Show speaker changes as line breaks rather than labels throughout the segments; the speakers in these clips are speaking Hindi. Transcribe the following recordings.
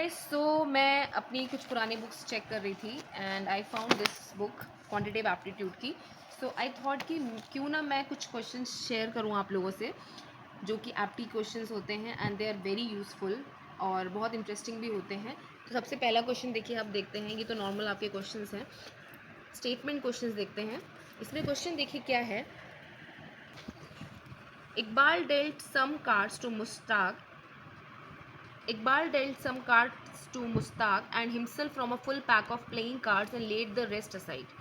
मैं अपनी कुछ पुरानी बुक्स चेक कर रही थी and I found this book quantitative aptitude की। सो आई थॉट कि क्यों ना मैं कुछ क्वेश्चंस शेयर करूं आप लोगों से जो कि एप्टी क्वेश्चंस होते हैं and they are very useful और बहुत इंटरेस्टिंग भी होते हैं। तो सबसे पहला क्वेश्चन देखिए, आप देखते हैं, ये तो नॉर्मल आपके क्वेश्चंस हैं, स्टेटमेंट क्वेश्चंस देखते हैं। इसमें क्वेश्चन देखिए क्या है। Iqbal dealt some cards to Mushtaq Iqbal dealt some cards to Mustaq and himself from a full pack of playing cards and laid the rest aside.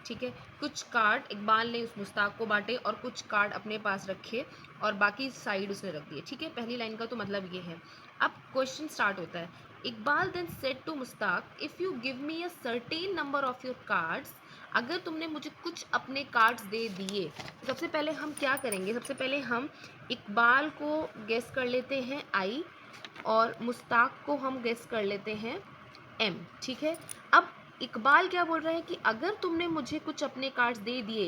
ठीक है, कुछ कार्ड इकबाल ने उस मुस्ताक को बांटे और कुछ कार्ड अपने पास रखे और बाकी साइड उसने रख दिए। ठीक है, पहली लाइन का तो मतलब ये है। अब क्वेश्चन स्टार्ट होता है। Iqbal then said to Mustaq, if you give me a certain number of your cards, अगर तुमने मुझे कुछ अपने कार्ड्स दे दिए। सबसे पहले हम क्या करेंगे, सबसे पहले हम इकबाल को गेस कर लेते हैं आई और मुस्ताक को हम गेस कर लेते हैं एम। ठीक है, अब इकबाल क्या बोल रहा है कि अगर तुमने मुझे कुछ अपने कार्ड्स दे दिए,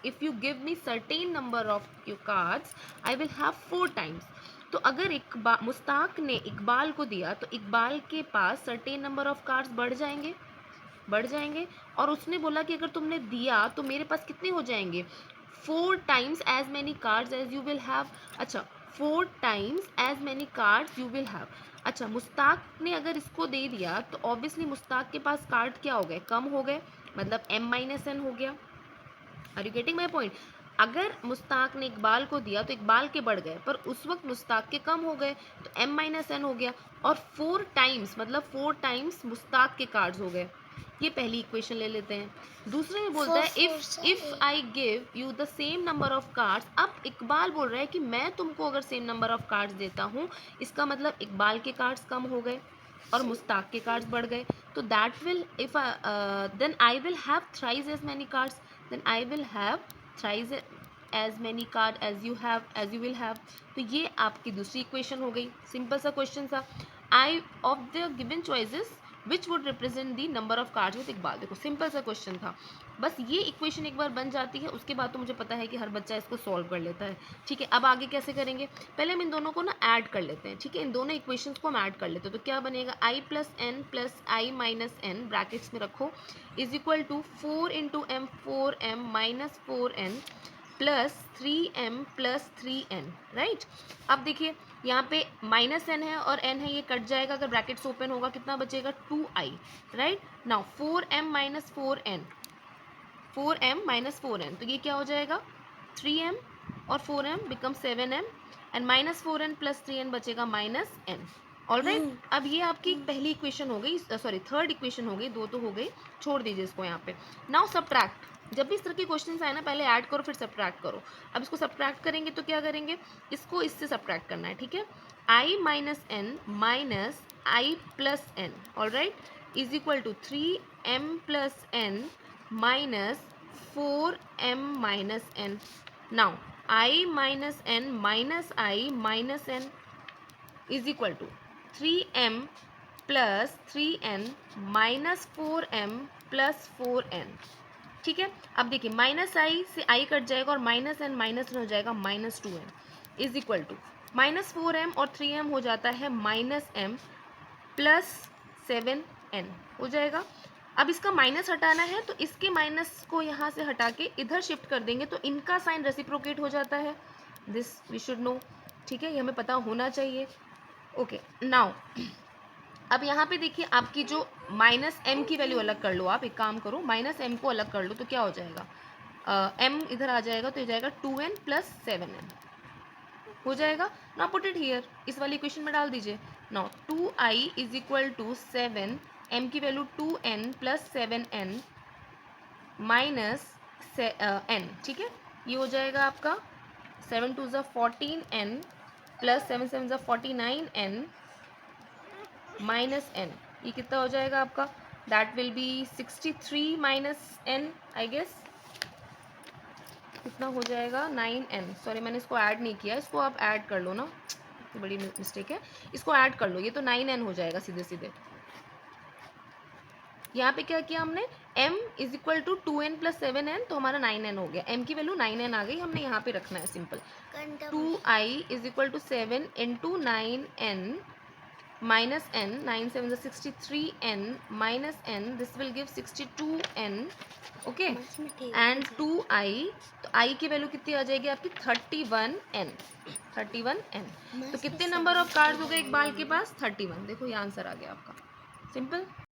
if you give me certain number of your cards I will have 4 times. तो अगर मुस्ताक ने इकबाल को दिया तो इकबाल के पास सर्टेन नंबर ऑफ कार्ड्स बढ़ जाएंगे और उसने बोला कि अगर तुमने दिया तो मेरे पास कितने हो जाएंगे, 4 times as many cards as you will have. अच्छा, 4 times as many cards you will have. अच्छा, मुस्ताक ने अगर इसको दे दिया तो ऑब्वियसली मुस्ताक के पास कार्ड क्या हो गए, कम हो गए, मतलब m-n हो गया। Are you getting my point. अगर मुस्ताक ने इकबाल को दिया तो इकबाल के बढ़ गए, पर उस वक्त मुस्ताक के कम हो गए, तो m-n हो गया। और 4 टाइम्स मतलब 4 टाइम्स मुस्ताक के कार्ड्स हो गए। ये पहली इक्वेशन ले लेते हैं। दूसरे में बोलता है if I give you the same number of cards. अब इकबाल बोल रहा है कि मैं तुमको अगर सेम नंबर ऑफ कार्ड्स देता हूँ, इसका मतलब इकबाल के कार्ड्स कम हो गए और मुस्ताक के कार्ड्स बढ़ गए। तो that will if then I will have thrice as many cards, then I will have thrice as many card as you will have। तो ये आपकी दूसरी इक्वेशन हो गई। सिंपल सा क्वेश्चन था। I of the given choices which would represent the number of cards with इकबाल। देखो सिंपल सा क्वेश्चन था, बस ये इक्वेशन एक बार बन जाती है, उसके बाद तो मुझे पता है कि हर बच्चा इसको सॉल्व कर लेता है। ठीक है, अब आगे कैसे करेंगे, पहले हम इन दोनों को ना ऐड कर लेते हैं। ठीक है, इन दोनों इक्वेशंस को हम ऐड कर लेते हैं। तो क्या बनेगा, I plus N plus I minus N brackets में रखो is equal to 4 into M 4m minus 4n plus 3m plus 3n। Right, अब देखिए यहाँ पे माइनस एन है और एन है, ये कट जाएगा, अगर ब्रैकेट्स ओपन होगा कितना बचेगा, 2i। Right, now 4m minus 4n, 4m minus 4n, तो ये क्या हो जाएगा 3m और 4m become 7m and minus 4n plus 3n बचेगा माइनस n। ऑल राइट, अब ये आपकी पहली इक्वेशन हो गई, सॉरी थर्ड इक्वेशन हो गई, दो तो हो गई, छोड़ दीजिए इसको यहाँ पे। नाउ सब्ट्रैक्ट, जब भी इस तरह के क्वेश्चन आए ना, पहले ऐड करो फिर सब्ट्रैक्ट करो। अब इसको सब्ट्रैक्ट करेंगे तो क्या करेंगे, इसको इससे सब्ट्रैक्ट करना है। ठीक है, I minus N minus I plus N, all right, is equal to 3m plus N minus 4m minus N. Now I minus N minus I minus N is equal to 3m plus 3n minus 4m plus 4n। ठीक है, अब देखिए माइनस आई से आई कट जाएगा और माइनस एन माइनस हो जाएगा minus 2m is equal to minus 4m और 3m हो जाता है माइनस m प्लस 7n हो जाएगा। अब इसका माइनस हटाना है तो इसके माइनस को यहाँ से हटा के इधर शिफ्ट कर देंगे तो इनका साइन रेसिप्रोकेट हो जाता है। This we should know. ठीक है, ये हमें पता होना चाहिए। ओके, नाउ अब यहाँ पे देखिए आपकी जो माइनस एम की वैल्यू अलग कर लो, आप एक काम करो माइनस एम को अलग कर लो तो क्या हो जाएगा, एम इधर आ जाएगा तो ये जाएगा 2n प्लस 7n हो जाएगा। नाउ पुट इट हियर, इस वाली इक्वेशन में डाल दीजिए। Now 2i is equal to 7, m की value 2n plus 7n minus n। ठीक है, ये हो जाएगा आपका 7 2 ज़ा 14n प्लस 7 7 ज़ा 49n माइनस n। ये कितना हो जाएगा आपका, that will be 63 minus n, I guess कितना हो जाएगा 9n। सॉरी मैंने इसको ऐड नहीं किया, इसको आप ऐड कर लो ना, तो बड़ी मिस्टेक है, इसको ऐड कर लो, ये तो 9n हो जाएगा सीधे सीधे। यहाँ पे क्या किया हमने, m is equal to 2n plus 7n, तो हमारा 9n हो गया, m की वैल्यू 9n आ गई, हमने यहाँ पे रखना है simple. 2i is equal to 7 into 9n minus n, 9 7 is 63n minus n, this will give 62n, okay, and 2i, तो i की वैल्यू कितनी आ जाएगी आपकी 31n, 31n। तो कितने नंबर ऑफ कार्ड्स हो गए एक बाल के पास 31। देखो ये आंसर आ गया आपका, सिंपल।